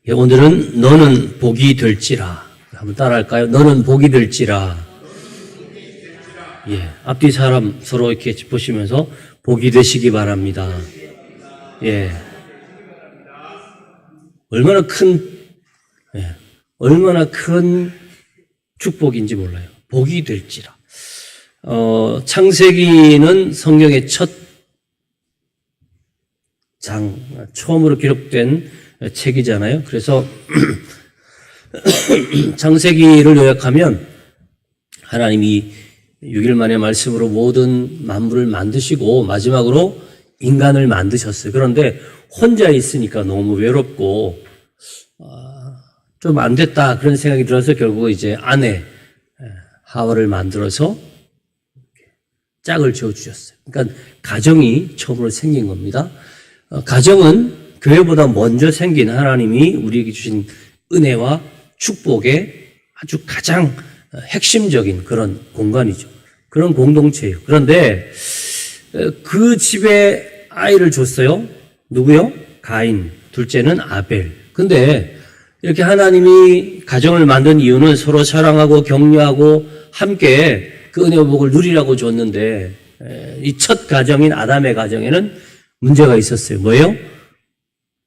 예, 오늘은 너는 복이 될지라. 한번 따라할까요? 너는 복이 될지라. 예, 앞뒤 사람 서로 이렇게 보시면서 복이 되시기 바랍니다. 예. 얼마나 큰 축복인지 몰라요. 복이 될지라. 창세기는 성경의 첫 장, 처음으로 기록된 책이잖아요. 그래서 창세기를 요약하면 하나님이 6일 만에 말씀으로 모든 만물을 만드시고 마지막으로 인간을 만드셨어요. 그런데 혼자 있으니까 너무 외롭고 좀 안 됐다 그런 생각이 들어서 결국 이제 아내 하와를 만들어서 짝을 지어주셨어요. 그러니까 가정이 처음으로 생긴 겁니다. 가정은 교회보다 먼저 생긴 하나님이 우리에게 주신 은혜와 축복의 아주 가장 핵심적인 그런 공간이죠. 그런 공동체예요. 그런데 그 집에 아이를 줬어요. 누구요? 가인. 둘째는 아벨. 근데 이렇게 하나님이 가정을 만든 이유는 서로 사랑하고 격려하고 함께 그 은혜와 복을 누리라고 줬는데 이 첫 가정인 아담의 가정에는 문제가 있었어요. 뭐예요?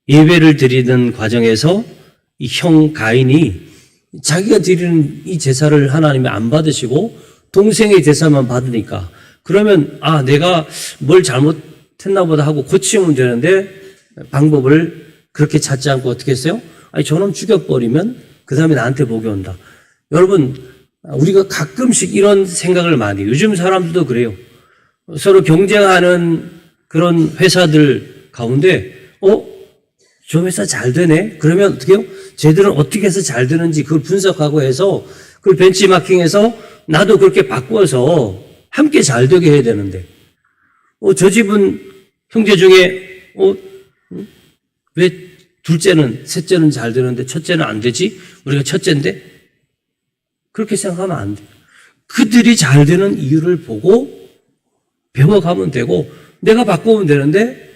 예배를 드리는 과정에서 이 형 가인이 자기가 드리는 이 제사를 하나님이 안 받으시고 동생의 제사만 받으니까 그러면 내가 뭘 잘못했나 보다 하고 고치면 되는데 방법을 그렇게 찾지 않고 어떻게 했어요? 저놈 죽여버리면 그 다음에 나한테 복이 온다. 여러분, 우리가 가끔씩 이런 생각을 많이 해요. 요즘 사람들도 그래요. 서로 경쟁하는 그런 회사들 가운데 저 회사 잘 되네? 그러면 어떻게 해요? 쟤들은 어떻게 해서 잘 되는지 그걸 분석하고 해서 그걸 벤치마킹해서 나도 그렇게 바꾸어서 함께 잘 되게 해야 되는데 저 집은 형제 중에 왜 둘째는 셋째는 잘 되는데 첫째는 안 되지? 우리가 첫째인데? 그렇게 생각하면 안 돼요. 그들이 잘 되는 이유를 보고 배워가면 되고 내가 바꾸면 되는데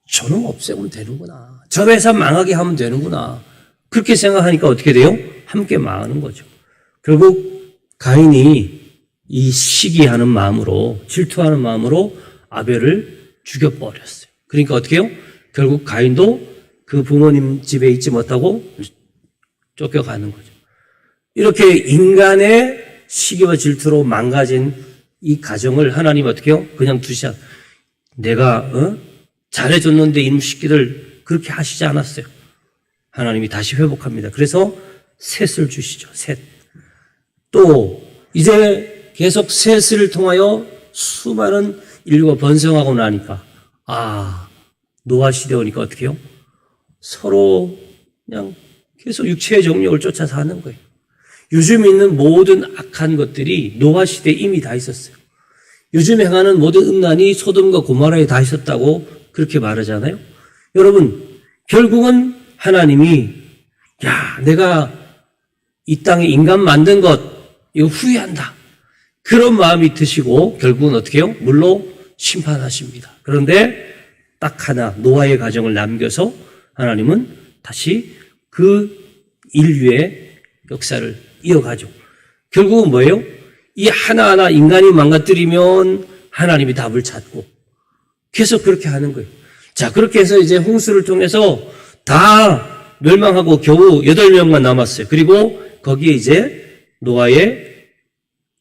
저놈 없애면 되는구나. 저 회사 망하게 하면 되는구나. 그렇게 생각하니까 어떻게 돼요? 함께 망하는 거죠. 결국 가인이 이 시기하는 마음으로 질투하는 마음으로 아벨을 죽여버렸어요. 그러니까 어떻게 해요? 결국 가인도 그 부모님 집에 있지 못하고 쫓겨가는 거죠. 이렇게 인간의 시기와 질투로 망가진 이 가정을 하나님 어떻게 해요? 그냥 두시아. 내가 잘해줬는데 이놈 새끼들 그렇게 하시지 않았어요. 하나님이 다시 회복합니다. 그래서 셋을 주시죠. 셋. 또 이제 계속 셋을 통하여 수많은 인류가 번성하고 나니까 노아 시대 오니까 어떻게 해요? 서로 그냥 계속 육체의 정욕을 쫓아 사는 거예요. 요즘 있는 모든 악한 것들이 노아 시대에 이미 다 있었어요. 요즘 행하는 모든 음란이 소돔과 고모라에 다 있었다고 그렇게 말하잖아요. 여러분, 결국은 하나님이 내가 이 땅에 인간 만든 것 이거 후회한다. 그런 마음이 드시고 결국은 어떻게 해요? 물로 심판하십니다. 그런데 딱 하나 노아의 가정을 남겨서 하나님은 다시 그 인류의 역사를 이어가죠. 결국은 뭐예요? 이 하나하나 인간이 망가뜨리면 하나님이 답을 찾고 계속 그렇게 하는 거예요. 자, 그렇게 해서 이제 홍수를 통해서 다 멸망하고 겨우 8명만 남았어요. 그리고 거기에 이제 노아의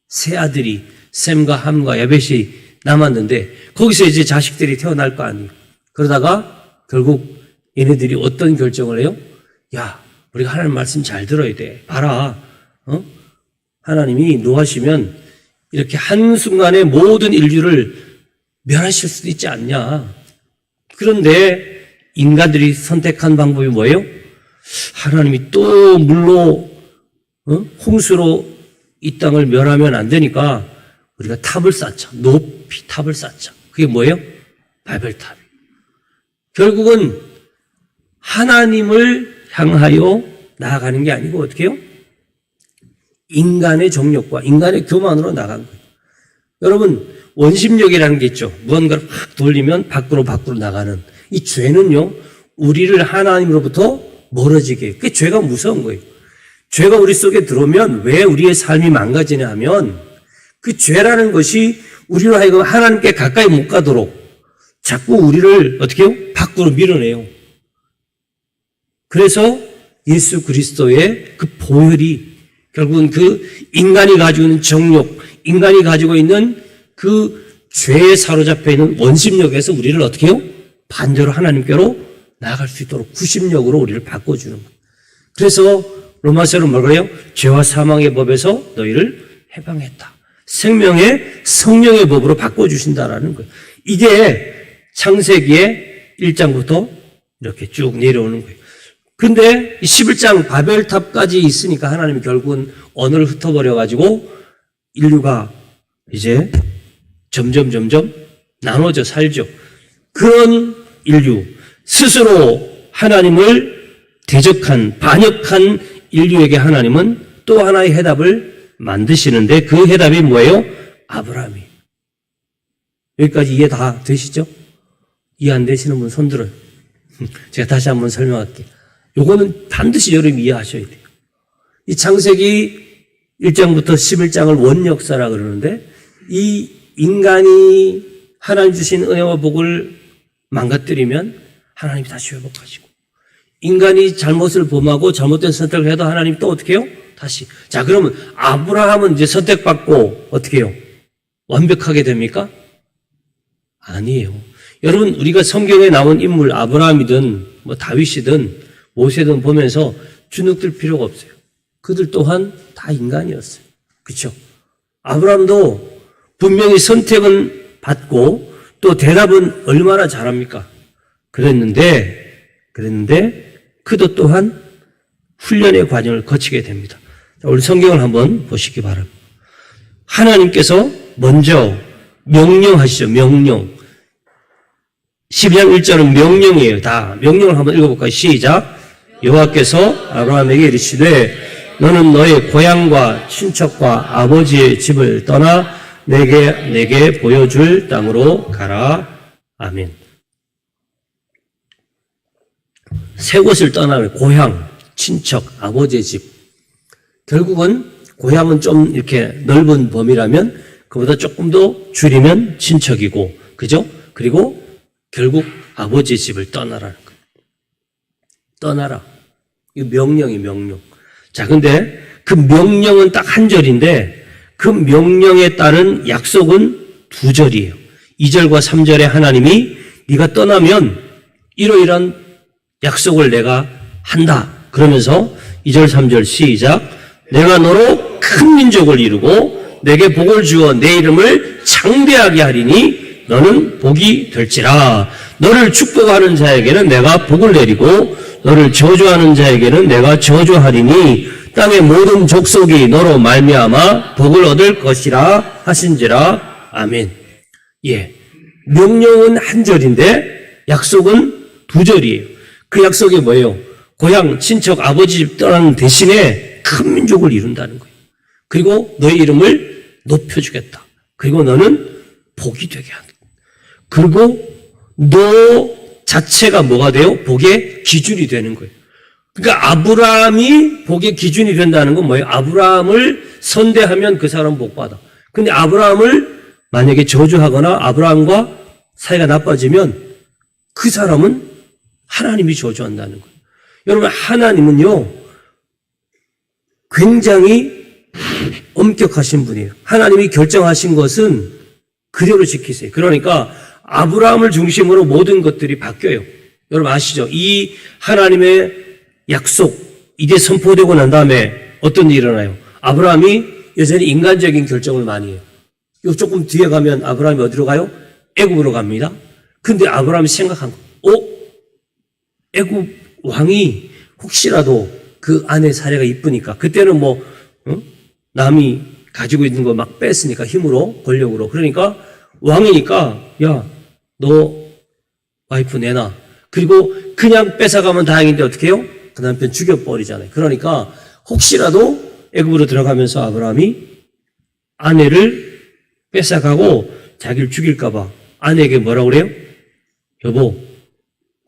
세 아들이 셈과 함과 야벳이 남았는데 거기서 이제 자식들이 태어날 거 아니에요. 그러다가 결국 얘네들이 어떤 결정을 해요? 우리가 하나님 말씀 잘 들어야 돼. 봐라. 하나님이 노하시면 이렇게 한순간에 모든 인류를 멸하실 수도 있지 않냐. 그런데 인간들이 선택한 방법이 뭐예요? 하나님이 또 물로 홍수로 이 땅을 멸하면 안 되니까 우리가 탑을 쌓자. 높이 탑을 쌓자. 그게 뭐예요? 바벨탑. 결국은 하나님을 향하여 나아가는 게 아니고 어떻게 해요? 인간의 정욕과 인간의 교만으로 나간 거예요. 여러분, 원심력이라는 게 있죠. 무언가를 확 돌리면 밖으로 나가는 이 죄는요, 우리를 하나님으로부터 멀어지게 해요. 그게 죄가 무서운 거예요. 죄가 우리 속에 들어오면 왜 우리의 삶이 망가지냐 하면 그 죄라는 것이 우리로 하여금 하나님께 가까이 못 가도록 자꾸 우리를 어떻게 해요? 밖으로 밀어내요. 그래서 예수 그리스도의 그 보혈이 결국은 그 인간이 가지고 있는 정욕, 인간이 가지고 있는 그 죄에 사로잡혀 있는 원심력에서 우리를 어떻게 해요? 반대로 하나님께로 나아갈 수 있도록 구심력으로 우리를 바꿔주는 거예요. 그래서 로마서는 뭐래요? 죄와 사망의 법에서 너희를 해방했다. 생명의 성령의 법으로 바꿔주신다라는 거예요. 이게 창세기의 1장부터 이렇게 쭉 내려오는 거예요. 근데 11장 바벨탑까지 있으니까 하나님이 결국은 언어를 흩어버려가지고 인류가 이제 점점 나눠져 살죠. 그런 인류, 스스로 하나님을 대적한, 반역한 인류에게 하나님은 또 하나의 해답을 만드시는데 그 해답이 뭐예요? 아브라함이. 여기까지 이해 다 되시죠? 이해 안 되시는 분 손 들어요. 제가 다시 한번 설명할게요. 요거는 반드시 여러분 이해하셔야 돼요. 이 창세기 1장부터 11장을 원역사라 그러는데 이 인간이 하나님 주신 은혜와 복을 망가뜨리면 하나님이 다시 회복하시고 인간이 잘못을 범하고 잘못된 선택을 해도 하나님 또 어떻게 해요? 다시. 자, 그러면 아브라함은 이제 선택받고 어떻게 해요? 완벽하게 됩니까? 아니에요. 여러분, 우리가 성경에 나온 인물 아브라함이든 뭐 다윗이든 모세든 보면서 주눅들 필요가 없어요. 그들 또한 다 인간이었어요. 그렇죠? 아브라함도 분명히 선택은 받고 또 대답은 얼마나 잘합니까? 그랬는데 그도 또한 훈련의 과정을 거치게 됩니다. 자, 우리 성경을 한번 보시기 바랍니다. 하나님께서 먼저 명령하시죠. 명령. 12장 1절은 명령이에요. 다 명령을 한번 읽어볼까요? 시작. 여호와께서 아브라함에게 이르시되 너는 너의 고향과 친척과 아버지의 집을 떠나 내게 보여줄 땅으로 가라. 아멘. 세 곳을 떠나면 고향, 친척, 아버지의 집. 결국은 고향은 좀 이렇게 넓은 범위라면 그보다 조금 더 줄이면 친척이고, 그죠? 그리고 결국 아버지의 집을 떠나라는 거예요. 떠나라. 이 명령이 명령. 자, 근데 그 명령은 딱 한 절인데 그 명령에 따른 약속은 두 절이에요. 2절과 3절에 하나님이 네가 떠나면 이러이러한 약속을 내가 한다. 그러면서 2절, 3절 시작. 내가 너로 큰 민족을 이루고 내게 복을 주어 내 이름을 창대하게 하리니 너는 복이 될지라. 너를 축복하는 자에게는 내가 복을 내리고 너를 저주하는 자에게는 내가 저주하리니 땅의 모든 족속이 너로 말미암아 복을 얻을 것이라 하신지라. 아멘. 예. 명령은 한 절인데 약속은 두 절이에요. 그 약속이 뭐예요? 고향, 친척, 아버지 집 떠나는 대신에 큰 민족을 이룬다는 거예요. 그리고 너의 이름을 높여주겠다. 그리고 너는 복이 되게 한다. 그리고 너 자체가 뭐가 돼요? 복의 기준이 되는 거예요. 그러니까 아브라함이 복의 기준이 된다는 건 뭐예요? 아브라함을 선대하면 그 사람은 복 받아. 근데 아브라함을 만약에 저주하거나 아브라함과 사이가 나빠지면 그 사람은 하나님이 저주한다는 거예요. 여러분, 하나님은요, 굉장히 엄격하신 분이에요. 하나님이 결정하신 것은 그대로 지키세요. 그러니까 아브라함을 중심으로 모든 것들이 바뀌어요. 여러분 아시죠? 이 하나님의 약속, 이게 선포되고 난 다음에 어떤 일이 일어나요? 아브라함이 여전히 인간적인 결정을 많이 해요. 요 조금 뒤에 가면 아브라함이 어디로 가요? 애굽으로 갑니다. 근데 아브라함이 생각한 거, 애굽 왕이 혹시라도 그 아내 사례가 이쁘니까, 그때는 남이 가지고 있는 거 막 뺐으니까 힘으로, 권력으로. 그러니까 왕이니까, 야, 너 와이프 내놔. 그리고 그냥 뺏어가면 다행인데 어떻게 해요? 그 남편 죽여버리잖아요. 그러니까 혹시라도 애굽으로 들어가면서 아브라함이 아내를 뺏어가고 자기를 죽일까봐 아내에게 뭐라고 그래요? 여보,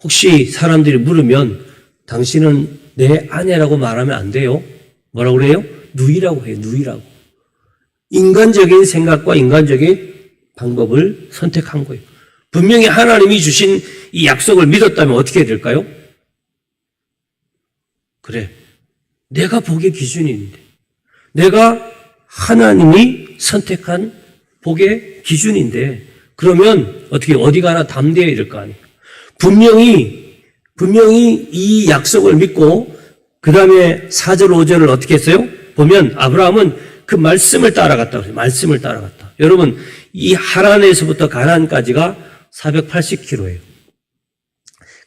혹시 사람들이 물으면 당신은 내 아내라고 말하면 안 돼요. 뭐라고 그래요? 누이라고 해요. 누이라고. 인간적인 생각과 인간적인 방법을 선택한 거예요. 분명히 하나님이 주신 이 약속을 믿었다면 어떻게 해야 될까요? 그래. 내가 복의 기준인데. 내가 하나님이 선택한 복의 기준인데. 그러면 어떻게 어디 가나 담대해야 될 거 아니에요. 분명히 이 약속을 믿고 그 다음에 4절 5절을 어떻게 했어요? 보면 아브라함은 그 말씀을 따라갔다고 해요. 말씀을 따라갔다. 여러분 이 하란에서부터 가나안까지가 480km예요.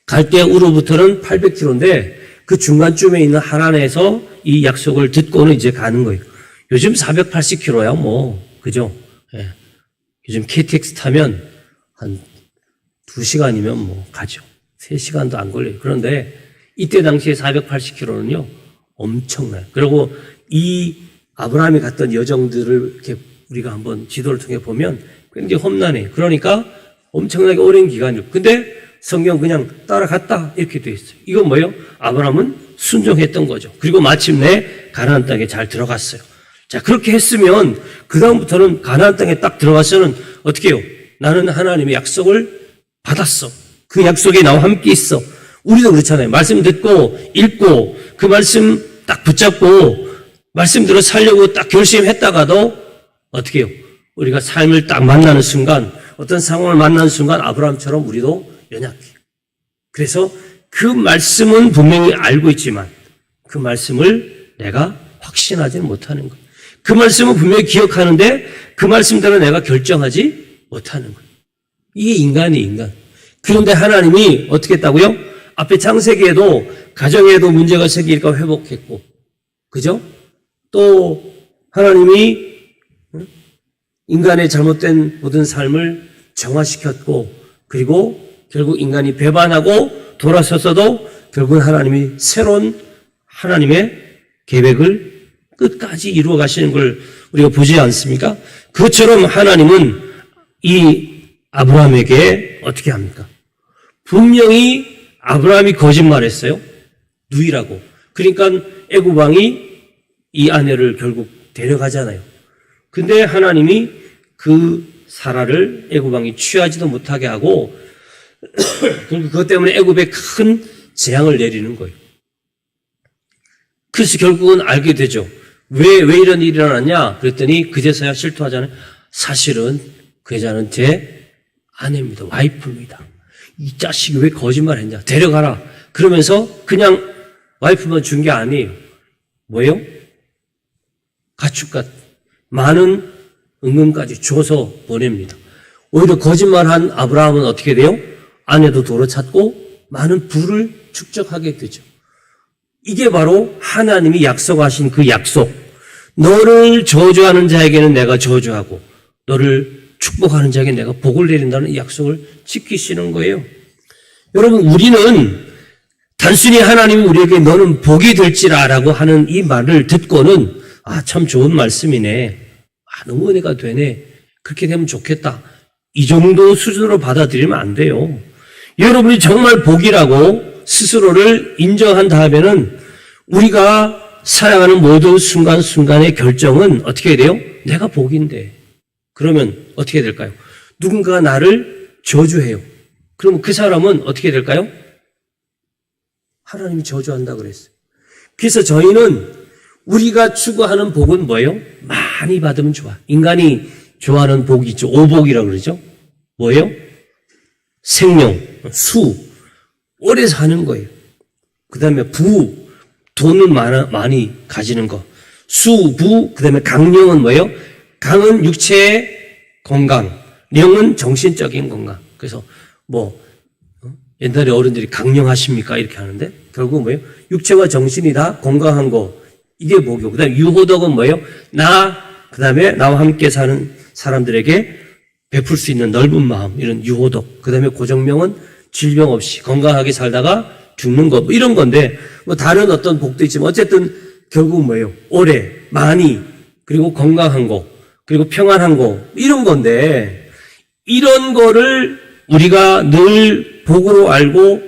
갈대 우르부터는 800km인데 그 중간쯤에 있는 하란에서 이 약속을 듣고는 이제 가는 거예요. 요즘 480km야 뭐 그죠? 예. 요즘 KTX 타면 한 2시간이면 뭐 가죠. 3시간도 안 걸려요. 그런데 이때 당시에 480km는요 엄청나요. 그리고 이 아브라함이 갔던 여정들을 이렇게 우리가 한번 지도를 통해 보면 굉장히 험난해요. 그러니까 엄청나게 오랜 기간이요. 근데 성경 그냥 따라갔다 이렇게 돼 있어요. 이건 뭐예요? 아브라함은 순종했던 거죠. 그리고 마침내 가나안 땅에 잘 들어갔어요. 자, 그렇게 했으면 그 다음부터는 가나안 땅에 딱 들어가서는 어떻게 해요? 나는 하나님의 약속을 받았어. 그 약속이 나와 함께 있어. 우리도 그렇잖아요. 말씀 듣고 읽고 그 말씀 딱 붙잡고 말씀대로 살려고 딱 결심했다가도 어떻게 해요? 우리가 삶을 딱 만나는 순간 어떤 상황을 만나는 순간 아브라함처럼 우리도 연약해요. 그래서 그 말씀은 분명히 알고 있지만 그 말씀을 내가 확신하지는 못하는 거예요. 그 말씀은 분명히 기억하는데 그 말씀대로 내가 결정하지 못하는 거예요. 이게 인간이 인간. 그런데 하나님이 어떻게 했다고요? 앞에 창세기에도 가정에도 문제가 생기니까 회복했고, 그죠? 또 하나님이 인간의 잘못된 모든 삶을 정화시켰고, 그리고 결국 인간이 배반하고 돌아섰어도 결국은 하나님이 새로운 하나님의 계획을 끝까지 이루어 가시는 걸 우리가 보지 않습니까? 그것처럼 하나님은 이 아브라함에게 어떻게 합니까? 분명히 아브라함이 거짓말했어요. 누이라고. 그러니까 애굽 왕이 이 아내를 결국 데려가잖아요. 근데 하나님이 그 사라를 애굽 왕이 취하지도 못하게 하고 그것 때문에 애굽에 큰 재앙을 내리는 거예요. 그래서 결국은 알게 되죠. 왜 이런 일이 일어났냐? 그랬더니 그제서야 실토하잖아요. 사실은 그 여자는 제 아내입니다. 와이프입니다. 이 자식이 왜 거짓말했냐? 데려가라. 그러면서 그냥 와이프만 준 게 아니에요. 뭐예요? 가축과 많은 은금까지 줘서 보냅니다. 오히려 거짓말한 아브라함은 어떻게 돼요? 아내도 도로 찾고 많은 부를 축적하게 되죠. 이게 바로 하나님이 약속하신 그 약속. 너를 저주하는 자에게는 내가 저주하고 너를 축복하는 자에게 내가 복을 내린다는 이 약속을 지키시는 거예요. 여러분, 우리는 단순히 하나님이 우리에게 너는 복이 될지라라고 하는 이 말을 듣고는 참 좋은 말씀이네. 너무 은혜가 되네. 그렇게 되면 좋겠다. 이 정도 수준으로 받아들이면 안 돼요. 여러분이 정말 복이라고 스스로를 인정한 다음에는 우리가 살아가는 모든 순간순간의 결정은 어떻게 해야 돼요? 내가 복인데. 그러면 어떻게 될까요? 누군가가 나를 저주해요. 그러면 그 사람은 어떻게 될까요? 하나님이 저주한다 그랬어요. 그래서 저희는 우리가 추구하는 복은 뭐예요? 많이 받으면 좋아. 인간이 좋아하는 복이 있죠. 오복이라고 그러죠. 뭐예요? 생명, 수, 오래 사는 거예요. 그 다음에 부, 돈을 많이 가지는 거. 수, 부, 그 다음에 강령은 뭐예요? 강은 육체의 건강, 령은 정신적인 건강. 그래서 옛날에 어른들이 강령하십니까? 이렇게 하는데 결국 뭐예요? 육체와 정신이 다 건강한 거. 이게 복이고. 그 다음에 유호덕은 뭐예요? 그 다음에 나와 함께 사는 사람들에게 베풀 수 있는 넓은 마음. 이런 유호덕. 그 다음에 고정명은 질병 없이 건강하게 살다가 죽는 거. 이런 건데 다른 어떤 복도 있지만 어쨌든 결국 뭐예요? 오래, 많이, 그리고 건강한 거. 그리고 평안한 거, 이런 건데, 이런 거를 우리가 늘 복으로 알고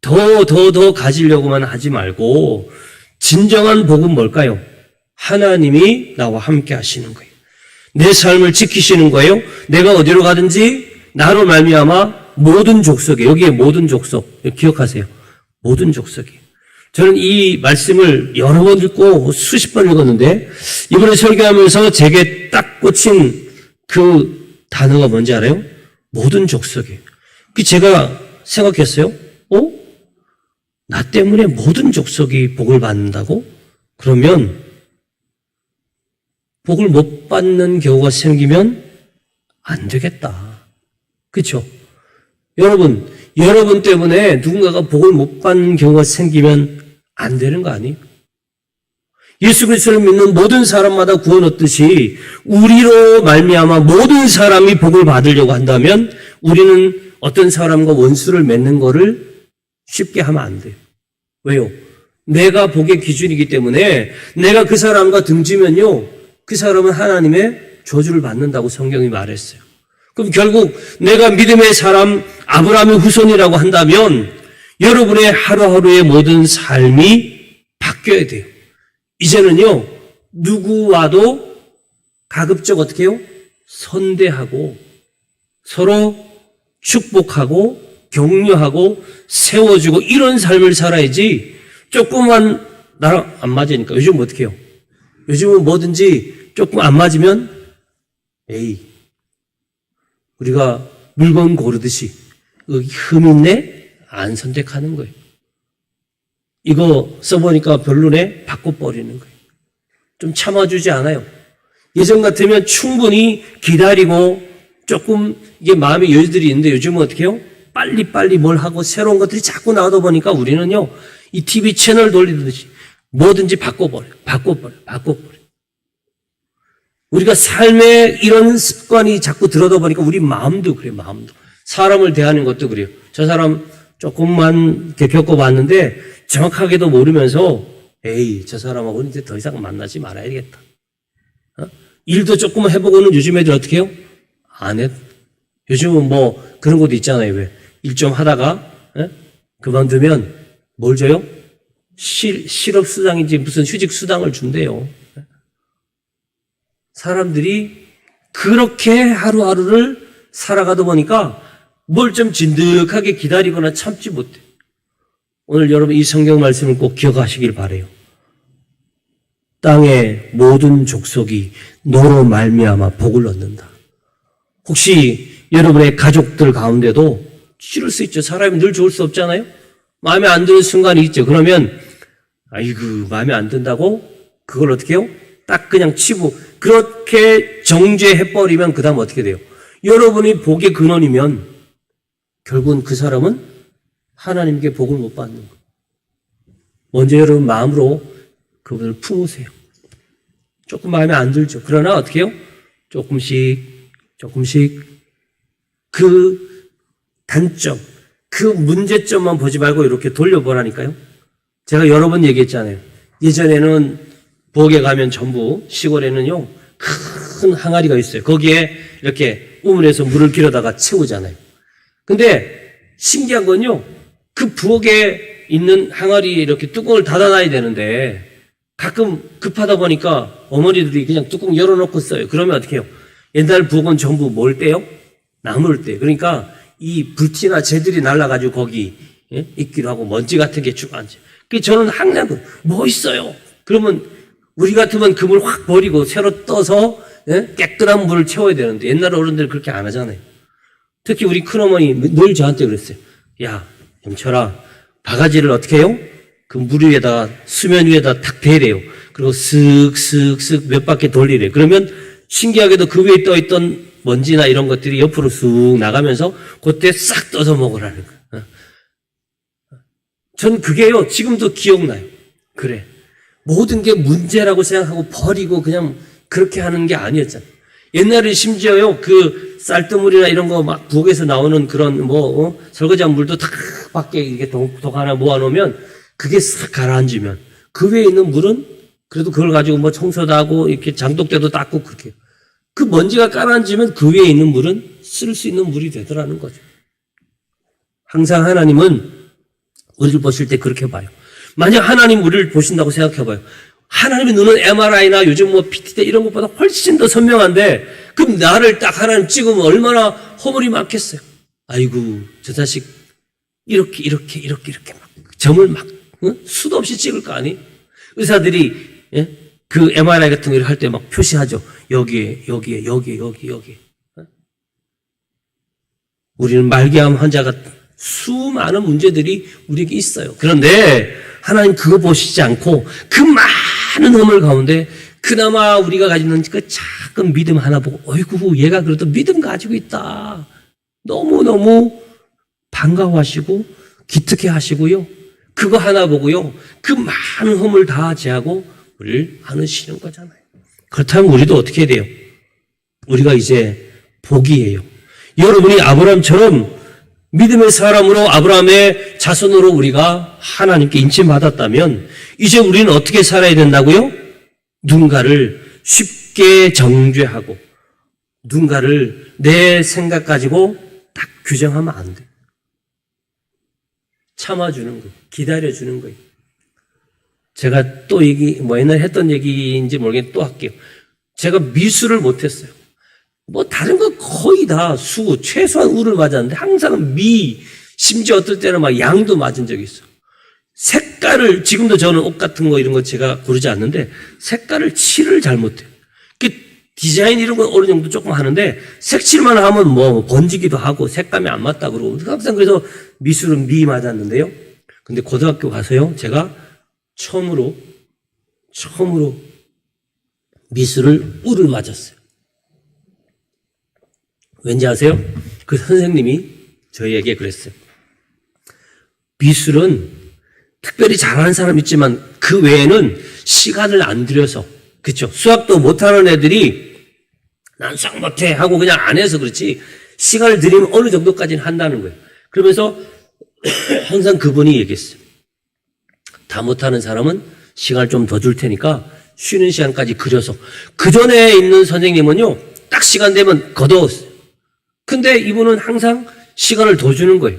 더 가지려고만 하지 말고 진정한 복은 뭘까요? 하나님이 나와 함께 하시는 거예요. 내 삶을 지키시는 거예요. 내가 어디로 가든지 나로 말미암아 모든 족속에, 여기에 모든 족속 기억하세요. 모든 족속이. 저는 이 말씀을 여러 번 읽고 수십 번 읽었는데 이번에 설교하면서 제게 딱 꽂힌 그 단어가 뭔지 알아요? 모든 족속이. 그 제가 생각했어요. 나 때문에 모든 족속이 복을 받는다고? 그러면 복을 못 받는 경우가 생기면 안 되겠다. 그렇죠? 여러분 때문에 누군가가 복을 못 받는 경우가 생기면 안 되는 거 아니에요? 예수 그리스도를 믿는 모든 사람마다 구원 얻듯이 우리로 말미암아 모든 사람이 복을 받으려고 한다면 우리는 어떤 사람과 원수를 맺는 거를 쉽게 하면 안 돼요. 왜요? 내가 복의 기준이기 때문에 내가 그 사람과 등지면요, 그 사람은 하나님의 저주를 받는다고 성경이 말했어요. 그럼 결국 내가 믿음의 사람 아브라함의 후손이라고 한다면 여러분의 하루하루의 모든 삶이 바뀌어야 돼요. 이제는요, 누구와도 가급적 어떻게 해요? 선대하고 서로 축복하고 격려하고 세워주고 이런 삶을 살아야지 조금만 나랑 안 맞으니까 요즘 어떻게 해요? 요즘은 뭐든지 조금 안 맞으면 우리가 물건 고르듯이 여기 흠 있네? 안 선택하는 거예요. 이거 써보니까 별로네? 바꿔버리는 거예요. 좀 참아주지 않아요. 예전 같으면 충분히 기다리고 조금 이게 마음의 여유들이 있는데 요즘은 어떻게 해요? 빨리 뭘 하고 새로운 것들이 자꾸 나오다 보니까 우리는요, 이 TV 채널 돌리듯이 뭐든지 바꿔버려요. 우리가 삶에 이런 습관이 자꾸 들어다 보니까 우리 마음도 그래요, 마음도. 사람을 대하는 것도 그래요. 저 사람 조금만 이렇게 겪어봤는데 정확하게도 모르면서 저 사람하고는 이제 더 이상 만나지 말아야겠다. 일도 조금 해보고는 요즘 애들 어떻게 해요? 안 해. 요즘은 뭐 그런 것도 있잖아요. 왜? 일 좀 하다가 그만두면 뭘 줘요? 실업수당인지 무슨 휴직수당을 준대요. 사람들이 그렇게 하루하루를 살아가다 보니까 뭘 좀 진득하게 기다리거나 참지 못해. 오늘 여러분 이 성경 말씀을 꼭 기억하시길 바라요. 땅의 모든 족속이 너로 말미암아 복을 얻는다. 혹시 여러분의 가족들 가운데도 싫을 수 있죠. 사람이 늘 좋을 수 없잖아요. 마음에 안 드는 순간이 있죠. 그러면 마음에 안 든다고 그걸 어떻게 해요? 딱 그냥 치고 그렇게 정죄해버리면 그 다음 어떻게 돼요? 여러분이 복의 근원이면 결국은 그 사람은 하나님께 복을 못 받는 거예요. 먼저 여러분 마음으로 그분을 품으세요. 조금 마음에 안 들죠. 그러나 어떻게 해요? 조금씩 그 단점, 그 문제점만 보지 말고 이렇게 돌려보라니까요. 제가 여러 번 얘기했잖아요. 예전에는 부엌에 가면 전부 시골에는요, 큰 항아리가 있어요. 거기에 이렇게 우물에서 물을 길어다가 채우잖아요. 근데 신기한 건요, 그 부엌에 있는 항아리에 이렇게 뚜껑을 닫아놔야 되는데 가끔 급하다 보니까 어머니들이 그냥 뚜껑 열어놓고 써요. 그러면 어떻게 해요? 옛날 부엌은 전부 뭘 떼요? 나무를 떼요. 그러니까 이 불티나 재들이 날아가지고 거기 있기도 하고 먼지 같은 게 쭉 앉아요. 그래서 저는 항상 뭐 있어요? 그러면 우리 같으면 그 물 확 버리고 새로 떠서 깨끗한 물을 채워야 되는데 옛날 어른들 그렇게 안 하잖아요. 특히 우리 큰어머니 늘 저한테 그랬어요. 야, 영철아, 바가지를 어떻게 해요? 그 물 위에다가 수면 위에다 탁 대래요. 그리고 쓱쓱쓱 몇 바퀴 돌리래요. 그러면 신기하게도 그 위에 떠있던 먼지나 이런 것들이 옆으로 쑥 나가면서 그때 싹 떠서 먹으라는 거예요. 전 그게요, 지금도 기억나요. 그래. 모든 게 문제라고 생각하고 버리고 그냥 그렇게 하는 게 아니었잖아요. 옛날에 심지어요, 그 쌀뜨물이나 이런 거 막 부엌에서 나오는 그런 설거지한 물도 다 밖에 이렇게 독 하나 모아놓으면 그게 싹 가라앉으면 그 위에 있는 물은 그래도 그걸 가지고 뭐 청소도 하고 이렇게 장독대도 닦고 그렇게 해요. 그 먼지가 가라앉으면 그 위에 있는 물은 쓸 수 있는 물이 되더라는 거죠. 항상 하나님은 우리를 보실 때 그렇게 봐요. 만약 하나님 우리를 보신다고 생각해 봐요. 하나님의 눈은 MRI나 요즘 뭐 PT 이런 것보다 훨씬 더 선명한데 그럼 나를 딱 하나님 찍으면 얼마나 허물이 많겠어요. 아이고 저 자식 이렇게 막 점을 막 수도 없이 찍을 거 아니? 의사들이 그 MRI 같은 거 할 때 막 표시하죠. 여기에. 우리는 말기암 환자가 수많은 문제들이 우리에게 있어요. 그런데 하나님 그거 보시지 않고 그 많은 허물 가운데 그나마 우리가 가지는 그 작은 믿음 하나 보고 어이구 얘가 그래도 믿음 가지고 있다. 너무너무 반가워하시고 기특해 하시고요. 그거 하나 보고요. 그 많은 허물 다 제하고 우리를 안으시는 거잖아요. 그렇다면 우리도 어떻게 해야 돼요? 우리가 이제 복이에요. 여러분이 아브라함처럼 믿음의 사람으로 아브라함의 자손으로 우리가 하나님께 인침받았다면 이제 우리는 어떻게 살아야 된다고요? 누군가를 쉽게 정죄하고 누군가를 내 생각 가지고 딱 규정하면 안 돼. 참아주는 거예요. 기다려주는 거예요. 제가 또 옛날에 했던 얘기인지 모르겠는데 또 할게요. 제가 미술을 못했어요. 뭐 다른 거 거의 다 최소한 우를 맞았는데 항상 심지어 어떨 때는 막 양도 맞은 적이 있어요. 색깔을, 지금도 저는 옷 같은 거 이런 거 제가 고르지 않는데 색깔을 칠을 잘 못해요. 디자인 이런 건 어느 정도 조금 하는데 색칠만 하면 뭐 번지기도 하고 색감이 안 맞다 그러고 항상 그래서 미술은 맞았는데요. 근데 고등학교 가서요. 제가 처음으로 미술을 우를 맞았어요. 왠지 아세요? 그 선생님이 저희에게 그랬어요. 미술은 특별히 잘하는 사람 있지만 그 외에는 시간을 안 들여서 그렇죠. 수학도 못하는 애들이 난 수학 못해 하고 그냥 안 해서 그렇지 시간을 들이면 어느 정도까지는 한다는 거예요. 그러면서 항상 그분이 얘기했어요. 다 못하는 사람은 시간을 좀 더 줄 테니까 쉬는 시간까지 그려서 그 전에 있는 선생님은요 딱 시간 되면 거둬었어요. 근데 이분은 항상 시간을 더 주는 거예요.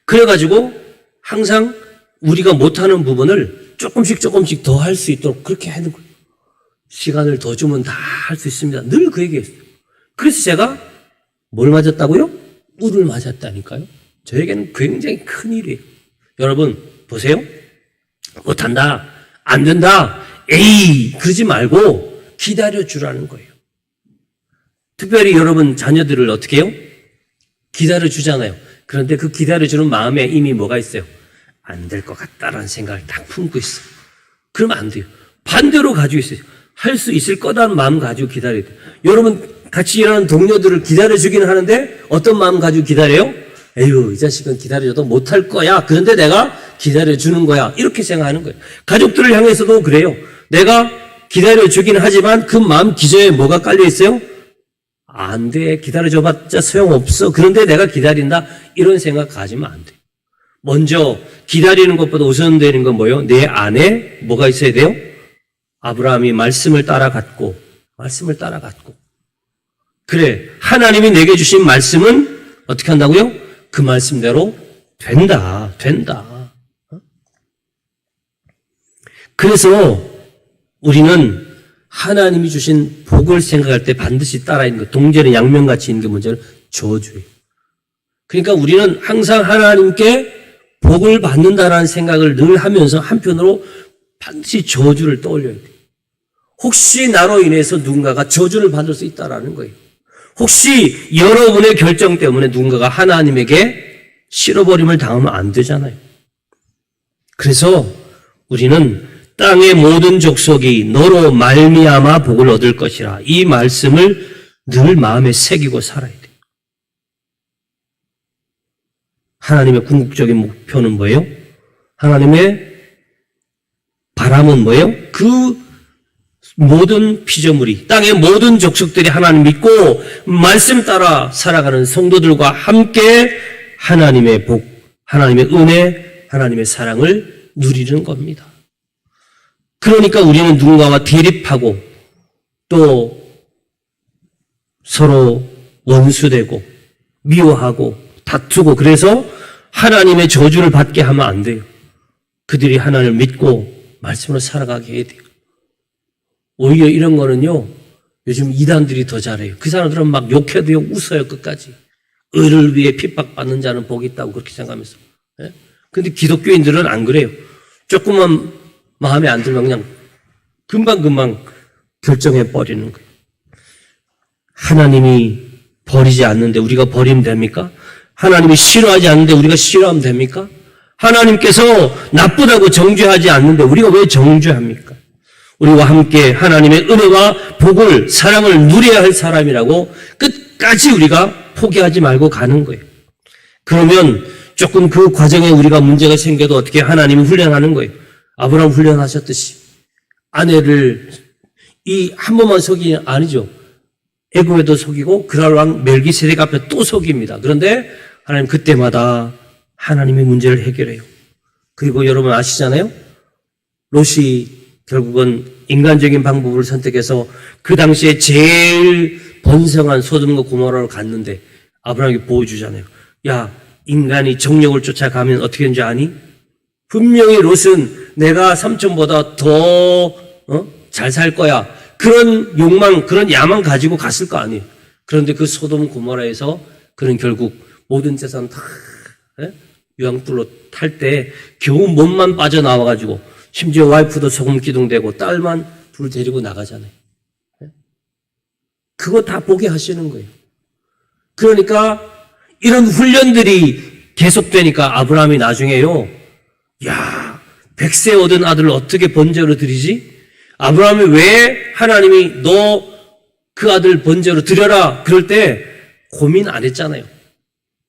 그래가지고 항상 우리가 못하는 부분을 조금씩 더 할 수 있도록 그렇게 하는 거예요. 시간을 더 주면 다 할 수 있습니다. 늘 그 얘기했어요. 그래서 제가 뭘 맞았다고요? 우를 맞았다니까요. 저에게는 굉장히 큰 일이에요. 여러분 보세요. 못한다. 안 된다. 에이 그러지 말고 기다려주라는 거예요. 특별히 여러분 자녀들을 어떻게 해요? 기다려주잖아요. 그런데 그 기다려주는 마음에 이미 뭐가 있어요? 안 될 것 같다라는 생각을 딱 품고 있어요. 그러면 안 돼요. 반대로 가지고 있어요. 할 수 있을 거다는 마음 가지고 기다려야 돼요. 여러분 같이 일하는 동료들을 기다려주기는 하는데 어떤 마음 가지고 기다려요? 에휴 이 자식은 기다려줘도 못할 거야. 그런데 내가 기다려주는 거야. 이렇게 생각하는 거예요. 가족들을 향해서도 그래요. 내가 기다려주긴 하지만 그 마음 기저에 뭐가 깔려 있어요? 안 돼. 기다려줘봤자 소용없어. 그런데 내가 기다린다. 이런 생각 가지면 안 돼. 먼저 기다리는 것보다 우선되는 건 뭐예요? 내 안에 뭐가 있어야 돼요? 아브라함이 말씀을 따라갔고 그래 하나님이 내게 주신 말씀은 어떻게 한다고요? 그 말씀대로 된다. 그래서 우리는 하나님이 주신 복을 생각할 때 반드시 따라 있는 것, 동전의 양면같이 있는 게 문제는 저주예요. 그러니까 우리는 항상 하나님께 복을 받는다라는 생각을 늘 하면서 한편으로 반드시 저주를 떠올려야 돼요. 혹시 나로 인해서 누군가가 저주를 받을 수 있다라는 거예요. 혹시 여러분의 결정 때문에 누군가가 하나님에게 실어버림을 당하면 안 되잖아요. 그래서 우리는 땅의 모든 족속이 너로 말미암아 복을 얻을 것이라 이 말씀을 늘 마음에 새기고 살아야 돼요. 하나님의 궁극적인 목표는 뭐예요? 하나님의 바람은 뭐예요? 그 모든 피조물이 땅의 모든 족속들이 하나님 믿고 말씀 따라 살아가는 성도들과 함께 하나님의 복, 하나님의 은혜, 하나님의 사랑을 누리는 겁니다. 그러니까 우리는 누군가와 대립하고 또 서로 원수되고 미워하고 다투고 그래서 하나님의 저주를 받게 하면 안 돼요. 그들이 하나님을 믿고 말씀으로 살아가게 해야 돼요. 오히려 이런 거는요, 요즘 이단들이 더 잘해요. 그 사람들은 막 욕해도요, 웃어요, 끝까지. 의를 위해 핍박받는 자는 복이 있다고 그렇게 생각하면서. 예? 근데 기독교인들은 안 그래요. 조금만 마음에 안 들면 그냥 금방금방 결정해 버리는 거예요. 하나님이 버리지 않는데 우리가 버리면 됩니까? 하나님이 싫어하지 않는데 우리가 싫어하면 됩니까? 하나님께서 나쁘다고 정죄하지 않는데 우리가 왜 정죄합니까? 우리와 함께 하나님의 은혜와 복을, 사랑을 누려야 할 사람이라고 끝까지 우리가 포기하지 말고 가는 거예요. 그러면 조금 그 과정에 우리가 문제가 생겨도 어떻게 하나님이 훈련하는 거예요. 아브라함 훈련하셨듯이 아내를 이 한 번만 속이는 아니죠. 애굽에도 속이고 그랄 왕 멜기세덱 앞에 또 속입니다. 그런데 하나님 그때마다 하나님의 문제를 해결해요. 그리고 여러분 아시잖아요. 롯이 결국은 인간적인 방법을 선택해서 그 당시에 제일 번성한 소돔과 고모라로 갔는데 아브라함이 보여주잖아요. 야, 인간이 정력을 쫓아가면 어떻게 되는지 아니? 분명히 롯은 내가 삼촌보다 더 잘 살 거야. 그런 욕망, 그런 야망 가지고 갔을 거 아니에요. 그런데 그 소돔 고모라에서 그는 결국 모든 재산 다 유황불로 탈 때 겨우 몸만 빠져나와가지고 심지어 와이프도 소금 기둥되고 딸만 불 데리고 나가잖아요. 그거 다 보게 하시는 거예요. 그러니까 이런 훈련들이 계속되니까 아브라함이 나중에요. 야, 100세 얻은 아들을 어떻게 번제로 드리지? 아브라함이 왜 하나님이 너 그 아들 번제로 드려라 그럴 때 고민 안 했잖아요.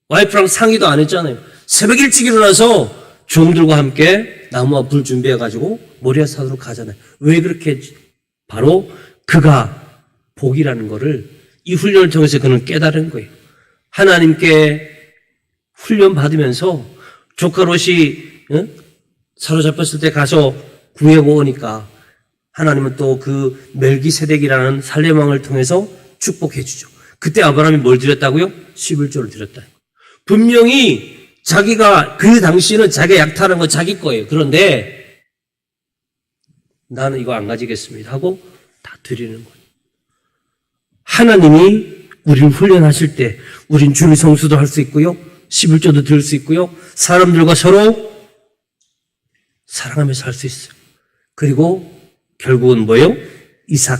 와이프랑 상의도 안 했잖아요. 새벽 일찍 일어나서 종들과 함께 나무와 불 준비해가지고 모리아 산으로 가잖아요. 왜 그렇게 했지? 바로 그가 복이라는 거를 이 훈련을 통해서 그는 깨달은 거예요. 하나님께 훈련 받으면서 조카 롯이 사로잡혔을 때 가서 구해고 오니까 하나님은 또 그 멜기세덱이라는 살렘 왕을 통해서 축복해 주죠. 그때 아브라함이 뭘 드렸다고요? 11조를 드렸다. 분명히 자기가 그 당시에는 자기가 약탈한 건 자기 거예요. 그런데 나는 이거 안 가지겠습니다 하고 다 드리는 거예요. 하나님이 우리를 훈련하실 때 우린 주일 성수도 할 수 있고요. 11조도 드릴 수 있고요. 사람들과 서로 사랑하면서 살 수 있어요. 그리고 결국은 뭐예요? 이삭.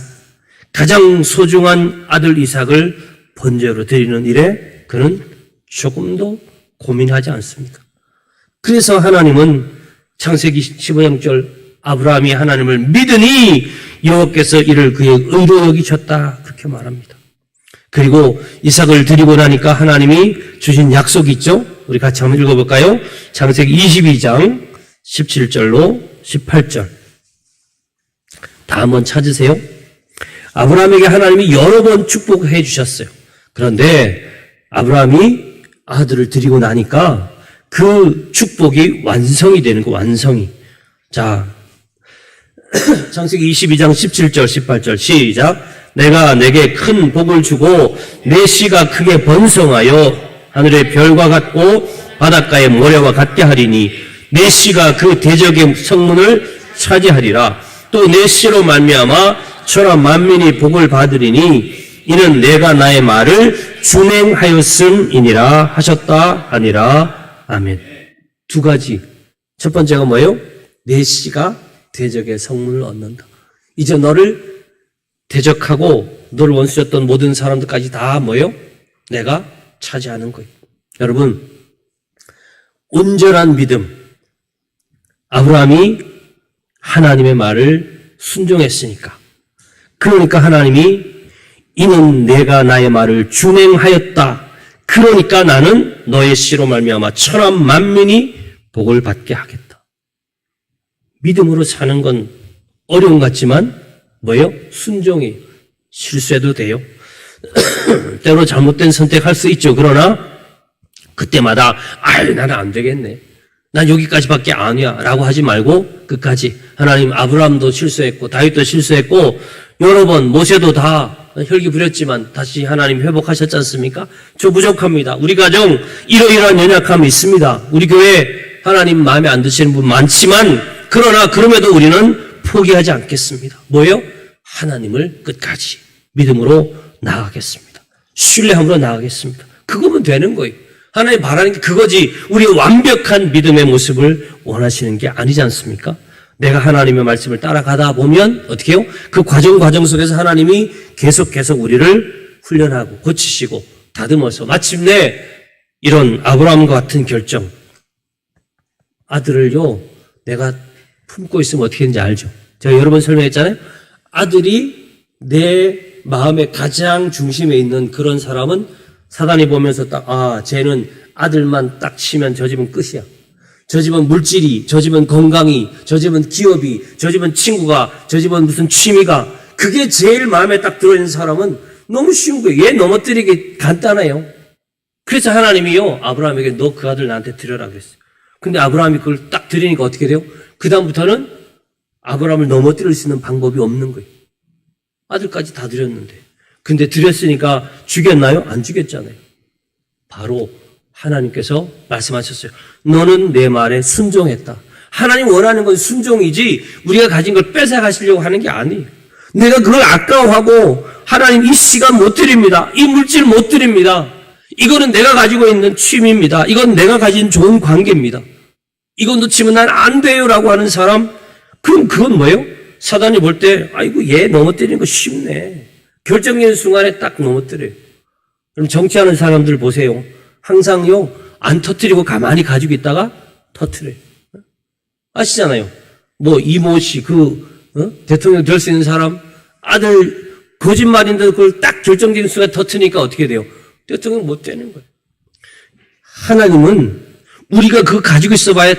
가장 소중한 아들 이삭을 번제로 드리는 일에 그는 조금도 고민하지 않습니다. 그래서 하나님은 창세기 15장 1절 아브라함이 하나님을 믿으니 여호와께서 이를 그의 의로 여기셨다 그렇게 말합니다. 그리고 이삭을 드리고 나니까 하나님이 주신 약속이 있죠. 우리 같이 한번 읽어볼까요? 창세기 22장 17절로 18절 다 한번 찾으세요. 아브라함에게 하나님이 여러 번 축복해 주셨어요. 그런데 아브라함이 아들을 드리고 나니까 그 축복이 완성이 되는 거, 완성이. 자, 창세기 22장 17절, 18절 시작. 내가 내게 큰 복을 주고 내 씨가 크게 번성하여 하늘의 별과 같고 바닷가의 모래와 같게 하리니 내 씨가 그 대적의 성문을 차지하리라. 또 내 씨로 말미암아 천하 만민이 복을 받으리니 이는 내가 나의 말을 준행하였음이니라 하셨다 하니라. 아멘. 두 가지. 첫 번째가 뭐예요? 내 씨가 대적의 성문을 얻는다. 이제 너를 대적하고 너를 원수였던 모든 사람들까지 다 뭐예요? 내가 차지하는 거예요. 여러분, 온전한 믿음. 아브라함이 하나님의 말을 순종했으니까. 그러니까 하나님이 이는 내가 나의 말을 준행하였다. 그러니까 나는 너의 씨로 말미암아 천하 만민이 복을 받게 하겠다. 믿음으로 사는 건 어려운 것 같지만 뭐예요? 순종이 실수해도 돼요. 때로 잘못된 선택할 수 있죠. 그러나 그때마다 나는 안 되겠네. 난 여기까지밖에 아니야 라고 하지 말고 끝까지. 하나님 아브라함도 실수했고 다윗도 실수했고 여러 번 모세도 다 혈기 부렸지만 다시 하나님 회복하셨지 않습니까? 저 부족합니다. 우리 가정 이러이러한 연약함이 있습니다. 우리 교회 하나님 마음에 안 드시는 분 많지만 그러나 그럼에도 우리는 포기하지 않겠습니다. 뭐예요? 하나님을 끝까지 믿음으로 나아가겠습니다. 신뢰함으로 나아가겠습니다. 그거면 되는 거예요. 하나님 바라는 게 그거지 우리의 완벽한 믿음의 모습을 원하시는 게 아니지 않습니까? 내가 하나님의 말씀을 따라가다 보면 어떻게 해요? 그 과정 속에서 하나님이 계속 우리를 훈련하고 고치시고 다듬어서 마침내 이런 아브라함과 같은 결정, 아들을요 내가 품고 있으면 어떻게 되는지 알죠? 제가 여러 번 설명했잖아요. 아들이 내 마음의 가장 중심에 있는 그런 사람은 사단이 보면서 딱 쟤는 아들만 딱 치면 저 집은 끝이야. 저 집은 물질이, 저 집은 건강이, 저 집은 기업이, 저 집은 친구가, 저 집은 무슨 취미가, 그게 제일 마음에 딱 들어있는 사람은 너무 쉬운 거예요. 얘 넘어뜨리기 간단해요. 그래서 하나님이요 아브라함에게 너 그 아들 나한테 드려라 그랬어요. 근데 아브라함이 그걸 딱 드리니까 어떻게 돼요? 그 다음부터는 아브라함을 넘어뜨릴 수 있는 방법이 없는 거예요. 아들까지 다 드렸는데. 근데 드렸으니까 죽였나요? 안 죽였잖아요. 바로 하나님께서 말씀하셨어요. 너는 내 말에 순종했다. 하나님 원하는 건 순종이지 우리가 가진 걸 뺏어가시려고 하는 게 아니에요. 내가 그걸 아까워하고 하나님 이 시간 못 드립니다. 이 물질 못 드립니다. 이거는 내가 가지고 있는 취미입니다. 이건 내가 가진 좋은 관계입니다. 이건 놓치면 난 안 돼요라고 하는 사람, 그럼 그건 뭐예요? 사단이 볼 때 아이고 얘 넘어뜨리는 거 쉽네. 결정적인 순간에 딱 넘어뜨려요. 그럼 정치하는 사람들 보세요. 항상요 안 터뜨리고 가만히 가지고 있다가 터뜨려요. 아시잖아요. 뭐 이모 씨 대통령 될 수 있는 사람 아들 거짓말인데 그걸 딱 결정적인 순간에 터뜨리니까 어떻게 돼요? 대통령 못 되는 거예요. 하나님은 우리가 그거 가지고 있어봐야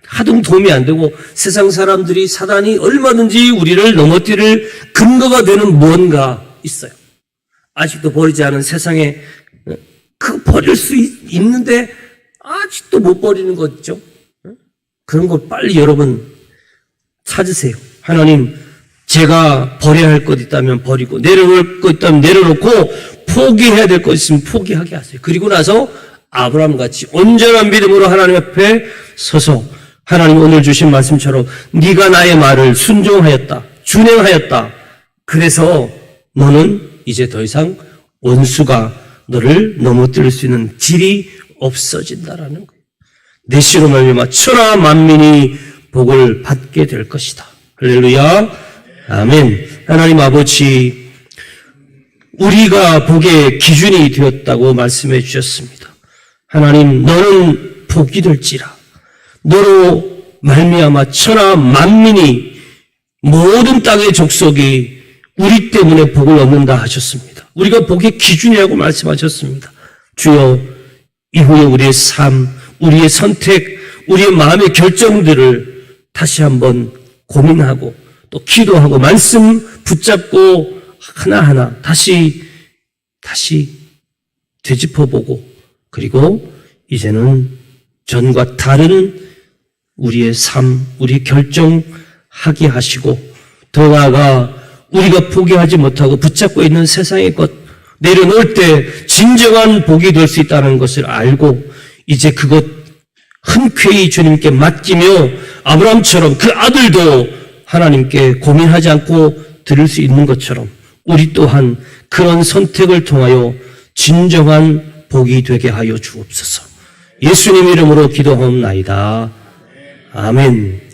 하등 도움이 안 되고 세상 사람들이 사단이 얼마든지 우리를 넘어뜨릴 근거가 되는 뭔가 있어요. 아직도 버리지 않은 세상에 그 버릴 수 있는데 아직도 못 버리는 거 있죠. 그런 거 빨리 여러분 찾으세요. 하나님 제가 버려야 할 것 있다면 버리고 내려놓을 것 있다면 내려놓고 포기해야 될 것 있으면 포기하게 하세요. 그리고 나서 아브라함같이 온전한 믿음으로 하나님 앞에 서서 하나님 오늘 주신 말씀처럼 네가 나의 말을 순종하였다. 준행하였다. 그래서 너는 이제 더 이상 원수가 너를 넘어뜨릴 수 있는 길이 없어진다라는 거예요. 내 씨로 말미암아 천하 만민이 복을 받게 될 것이다. 할렐루야. 아멘. 하나님 아버지, 우리가 복의 기준이 되었다고 말씀해 주셨습니다. 하나님, 너는 복이 될지라. 너로 말미암아 천하 만민이 모든 땅의 족속이 우리 때문에 복을 얻는다 하셨습니다. 우리가 복의 기준이라고 말씀하셨습니다. 주여, 이후에 우리의 삶, 우리의 선택, 우리의 마음의 결정들을 다시 한번 고민하고 또 기도하고 말씀 붙잡고 하나하나 다시 되짚어보고 그리고 이제는 전과 다른 우리의 삶, 우리 결정하게 하시고 더 나아가 우리가 포기하지 못하고 붙잡고 있는 세상의 것 내려놓을 때 진정한 복이 될 수 있다는 것을 알고 이제 그것 흔쾌히 주님께 맡기며 아브라함처럼 그 아들도 하나님께 고민하지 않고 드릴 수 있는 것처럼 우리 또한 그런 선택을 통하여 진정한 복이 되게 하여 주옵소서. 예수님 이름으로 기도하옵나이다. 아멘.